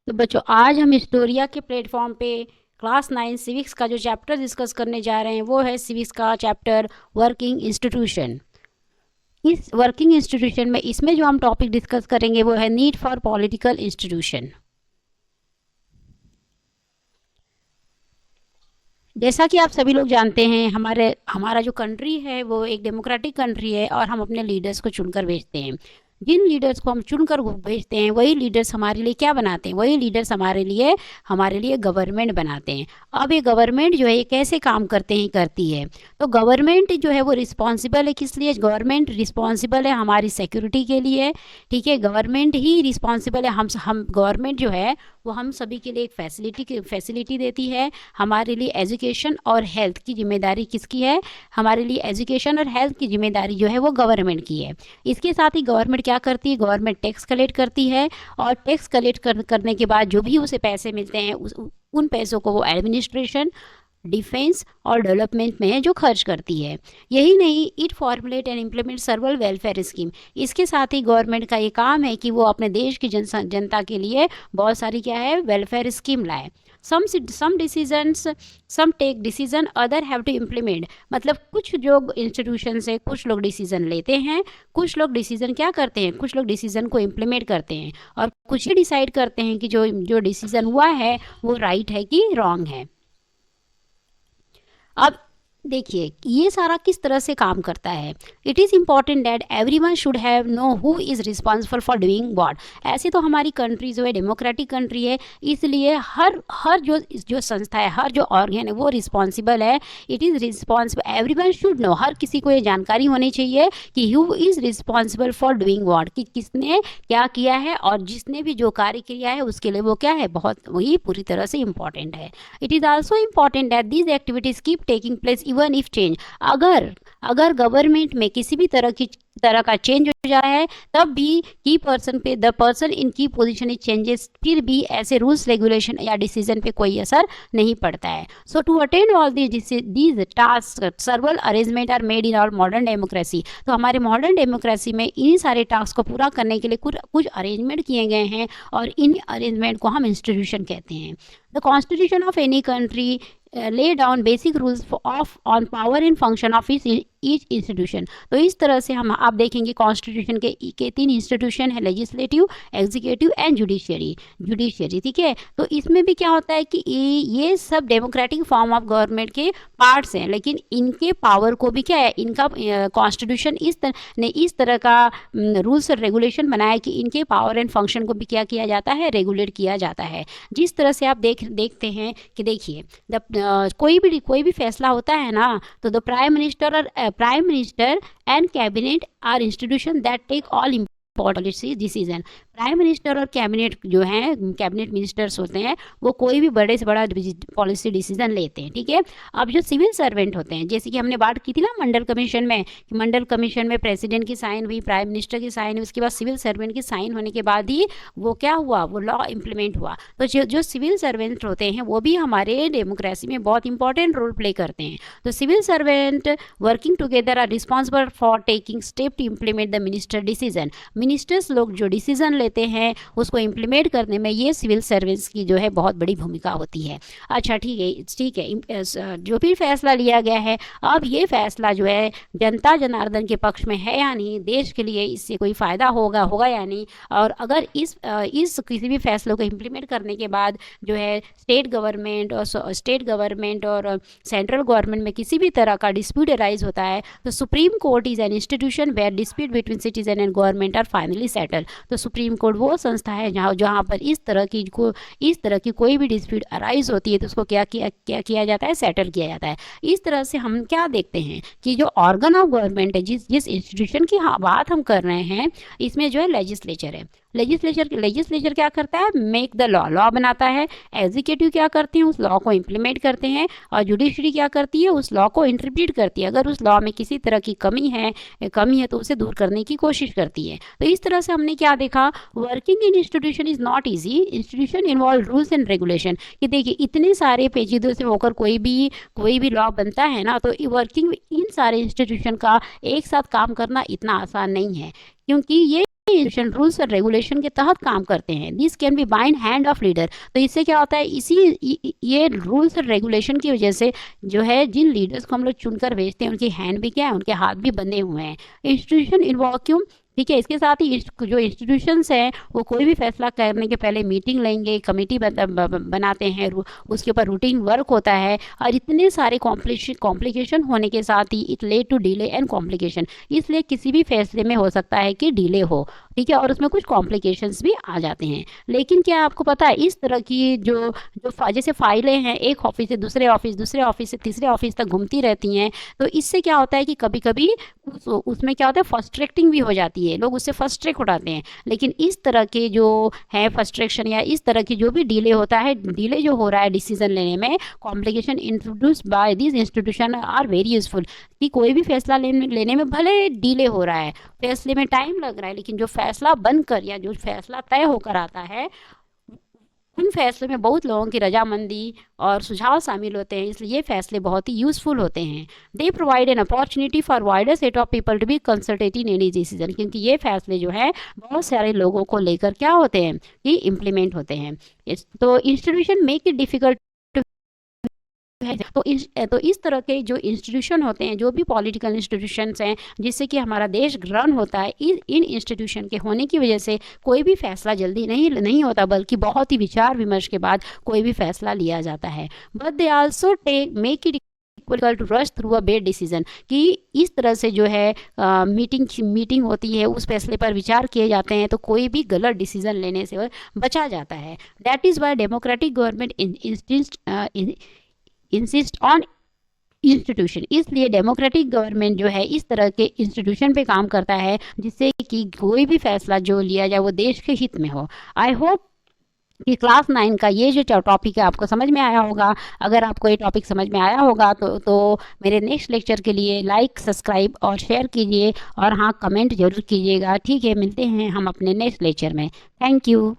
तो बच्चों आज हम हिस्टोरिया के प्लेटफॉर्म पे क्लास 9 सिविक्स का जो चैप्टर डिस्कस करने जा रहे हैं वो है सिविक्स का चैप्टर वर्किंग इंस्टीट्यूशन। इस वर्किंग इंस्टीट्यूशन में इसमें जो हम टॉपिक डिस्कस करेंगे वो है नीड फॉर पॉलिटिकल इंस्टीट्यूशन। जैसा कि आप सभी लोग जानते हैं हमारा जो कंट्री है वो एक डेमोक्रेटिक कंट्री है और हम अपने लीडर्स को चुनकर भेजते हैं। जिन लीडर्स को हम चुनकर भेजते हैं वही लीडर्स हमारे लिए क्या बनाते हैं, वही लीडर्स हमारे लिए गवर्नमेंट बनाते हैं। अब ये गवर्नमेंट जो है ये कैसे काम करती है। तो गवर्नमेंट जो है वो रिस्पॉन्सिबल है, किस लिए? गवर्नमेंट रिस्पॉन्सिबल है हमारी सिक्योरिटी के लिए। ठीक है, गवर्नमेंट ही रिस्पॉन्सिबल है। हम गवर्नमेंट जो है वो हम सभी के लिए एक फैसिलिटी देती है। हमारे लिए एजुकेशन और हेल्थ की जिम्मेदारी किसकी है? हमारे लिए एजुकेशन और हेल्थ की जिम्मेदारी जो है वो गवर्नमेंट की है। इसके साथ ही गवर्नमेंट क्या करती है? गवर्नमेंट टैक्स कलेक्ट करती है और टैक्स कलेक्ट करने के बाद जो भी उसे पैसे मिलते हैं उन पैसों को वो एडमिनिस्ट्रेशन, डिफेंस और डेवलपमेंट में जो खर्च करती है। यही नहीं, it formulate and implement सर्वल welfare scheme. इसके साथ ही गवर्नमेंट का ये काम है कि वो अपने देश की जनता के लिए बहुत सारी क्या है, वेलफेयर स्कीम लाए। Some decisions, some take decision, other have to implement. मतलब कुछ जो इंस्टीट्यूशन से कुछ लोग डिसीजन लेते हैं, कुछ लोग डिसीजन क्या करते हैं, कुछ लोग डिसीजन को इम्प्लीमेंट करते हैं और कुछ ही डिसाइड करते हैं कि जो डिसीजन हुआ है वो राइट है कि रॉन्ग है। अब देखिए ये सारा किस तरह से काम करता है। It is important that everyone should have know who is responsible for doing what. ऐसे तो हमारी कंट्री जो है डेमोक्रेटिक कंट्री है, इसलिए हर जो संस्था है, हर जो ऑर्गन है वो रिस्पॉन्सिबल है। It is responsible, everyone should know, हर किसी को ये जानकारी होनी चाहिए कि who is responsible for doing what, कि किसने क्या किया है और जिसने भी जो कार्य किया है उसके लिए वो क्या है, बहुत वही पूरी तरह से इम्पॉर्टेंट है। It is also important that these activities keep taking place even if change. अगर गवर्नमेंट में किसी भी तरह का चेंज हो जाए है तब भी द पर्सन इन की पोजीशन इज चेंजेस, फिर भी ऐसे रूल्स रेगुलेशन या डिसीजन पे कोई असर नहीं पड़ता है। So to attend all these task several arrangement are made in our modern democracy. तो हमारे मॉडर्न डेमोक्रेसी में इन सारे टास्क को पूरा करने के लिए कुछ अरेंजमेंट किए गए हैं और इन अरेंजमेंट को हम इंस्टीट्यूशन कहते हैं। The constitution of any country lay down basic rules on power and function of each institution। तो इस तरह से आप देखेंगे कॉन्स्टिट्यूशन के 3 इंस्टीट्यूशन है, लेजिस्लेटिव, एग्जीक्यूटिव एंड जुडिशियरी। ठीक है, तो इसमें भी क्या होता है कि ये सब डेमोक्रेटिक फॉर्म ऑफ गवर्नमेंट के पार्ट्स हैं, लेकिन इनके पावर को भी क्या है, इनका कॉन्स्टिट्यूशन ने इस तरह का रूल्स और रेगुलेशन बनाया कि इनके पावर एंड फंक्शन को भी क्या किया जाता है, रेगुलेट किया जाता है। जिस तरह से आप देखते हैं कि देखिए कोई भी फैसला होता है ना, तो the prime minister and cabinet are institution that take all policy decision. Prime minister और कैबिनेट जो हैं, कैबिनेट मिनिस्टर्स होते हैं, वो कोई भी बड़े से बड़ा पॉलिसी डिसीजन लेते हैं। ठीक है, अब जो सिविल सर्वेंट होते हैं, जैसे कि हमने बात की थी ना मंडल कमीशन में, कि मंडल कमीशन में प्रेसिडेंट की साइन हुई, प्राइम मिनिस्टर की साइन हुई, उसके बाद सिविल सर्वेंट की साइन होने के बाद ही वो क्या हुआ, वो लॉ इम्प्लीमेंट हुआ। तो जो सिविल सर्वेंट होते हैं वो भी हमारे डेमोक्रेसी में बहुत इंपॉर्टेंट रोल प्ले करते हैं। तो civil servant working together are responsible for taking step to implement the minister decision. Ministers लोग जो डिसीजन लेते हैं उसको इम्प्लीमेंट करने में ये सिविल सर्वेंट्स की जो है बहुत बड़ी भूमिका होती है। अच्छा ठीक है, जो भी फैसला लिया गया है, अब ये फैसला जो है जनता जनार्दन के पक्ष में है या नहीं, देश के लिए इससे कोई फ़ायदा होगा या नहीं, और अगर इस किसी भी फैसलों को इम्प्लीमेंट करने के बाद जो है स्टेट गवर्नमेंट और सेंट्रल गवर्नमेंट में किसी भी तरह का डिस्प्यूट अराइज होता है, तो Supreme Court is an institution where dispute between citizen and government are finally settle. तो सुप्रीम कोर्ट वो संस्था है जहाँ पर इस तरह की कोई भी डिस्प्यूट अराइज होती है तो उसको क्या किया जाता है, सेटल किया जाता है। इस तरह से हम क्या देखते हैं कि जो ऑर्गन ऑफ गवर्नमेंट है, जिस इंस्टीट्यूशन की बात हम कर रहे हैं, इसमें जो है लेजिस्लेचर है। लेजिस्लेचर क्या करता है, मेक द लॉ बनाता है। एग्जीक्यूटिव क्या करते हैं, उस लॉ को इम्प्लीमेंट करते हैं। और जुडिशरी क्या करती है, उस लॉ को इंटरप्रीट करती है। अगर उस लॉ में किसी तरह की कमी है तो उसे दूर करने की कोशिश करती है। तो इस तरह से हमने क्या देखा, working in institution is not easy. Institution involve rules and regulation. कि देखिए इतने सारे पेचीदों से होकर कोई भी लॉ बनता है ना, तो वर्किंग इन सारे इंस्टीट्यूशन का एक साथ काम करना इतना आसान नहीं है, क्योंकि ये इंस्टीट्यूशन रूल्स और रेगुलेशन के तहत काम करते हैं। This can be bind hand of leader. तो इससे क्या होता है, ये रूल्स और रेगुलेशन की वजह से जो है जिन लीडर्स को हम लोग चुनकर भेजते हैं उनकी हैंड भी क्या है, उनके हाथ भी बंधे हुए हैं। इंस्टीट्यूशन इन्वॉल्व क्यों, ठीक है। इसके साथ ही जो इंस्टीट्यूशंस हैं वो कोई भी फैसला करने के पहले मीटिंग लेंगे, कमेटी बनाते हैं, उसके ऊपर रूटीन वर्क होता है। और इतने सारे कॉम्प्लिकेशन होने के साथ ही it led to delay and complication, इसलिए किसी भी फैसले में हो सकता है कि डिले हो, ठीक है, और उसमें कुछ कॉम्प्लिकेशंस भी आ जाते हैं। लेकिन क्या आपको पता है, इस तरह की जो जैसे फाइलें हैं एक ऑफिस से दूसरे ऑफिस से तीसरे ऑफिस तक घूमती रहती हैं, तो इससे क्या होता है कि कभी कभी उसमें क्या होता है, फ्रस्ट्रेटिंग भी हो जाती है, लोग उससे फ्रस्ट्रेट उठाते हैं। लेकिन इस तरह के जो है फ्रस्ट्रेशन या इस तरह की जो भी डिले होता है, डिले जो हो रहा है डिसीजन लेने में, complication introduced by this institution are very useful. कि कोई भी फैसला लेने में भले डिले हो रहा है, फैसले में टाइम लग रहा है, लेकिन जो फैसला बनकर या जो फैसला तय होकर आता है, उन फैसले में बहुत लोगों की रजामंदी और सुझाव शामिल होते हैं, इसलिए ये फैसले बहुत ही यूजफुल होते हैं। They provide an opportunity for wider set of people to be consulted in any decision, क्योंकि ये फैसले जो है बहुत सारे लोगों को लेकर क्या होते हैं कि इम्प्लीमेंट होते हैं। तो इंस्टीट्यूशन मेक इट डिफिकल्ट है। तो इस तरह के जो इंस्टीट्यूशन होते हैं, जो भी पॉलिटिकल इंस्टीट्यूशंस हैं जिससे कि हमारा देश रन होता है, इन इंस्टीट्यूशन के होने की वजह से कोई भी फैसला जल्दी नहीं होता, बल्कि बहुत ही विचार विमर्श के बाद कोई भी फैसला लिया जाता है। But they also make it equal to rush through a bad decision, कि इस तरह से जो है मीटिंग होती है, उस फैसले पर विचार किए जाते हैं, तो कोई भी गलत डिसीजन लेने से बचा जाता है। That is why democratic government insist on institution, इसलिए डेमोक्रेटिक गवर्नमेंट जो है इस तरह के इंस्टीट्यूशन पे काम करता है, जिससे कि कोई भी फैसला जो लिया जाए वो देश के हित में हो। आई होप कि क्लास 9 का ये जो टॉपिक है आपको समझ में आया होगा। अगर आपको ये टॉपिक समझ में आया होगा तो मेरे नेक्स्ट लेक्चर के लिए लाइक, सब्सक्राइब और शेयर कीजिए, और हाँ, कमेंट जरूर कीजिएगा। ठीक है, मिलते हैं हम अपने नेक्स्ट लेक्चर में। Thank you.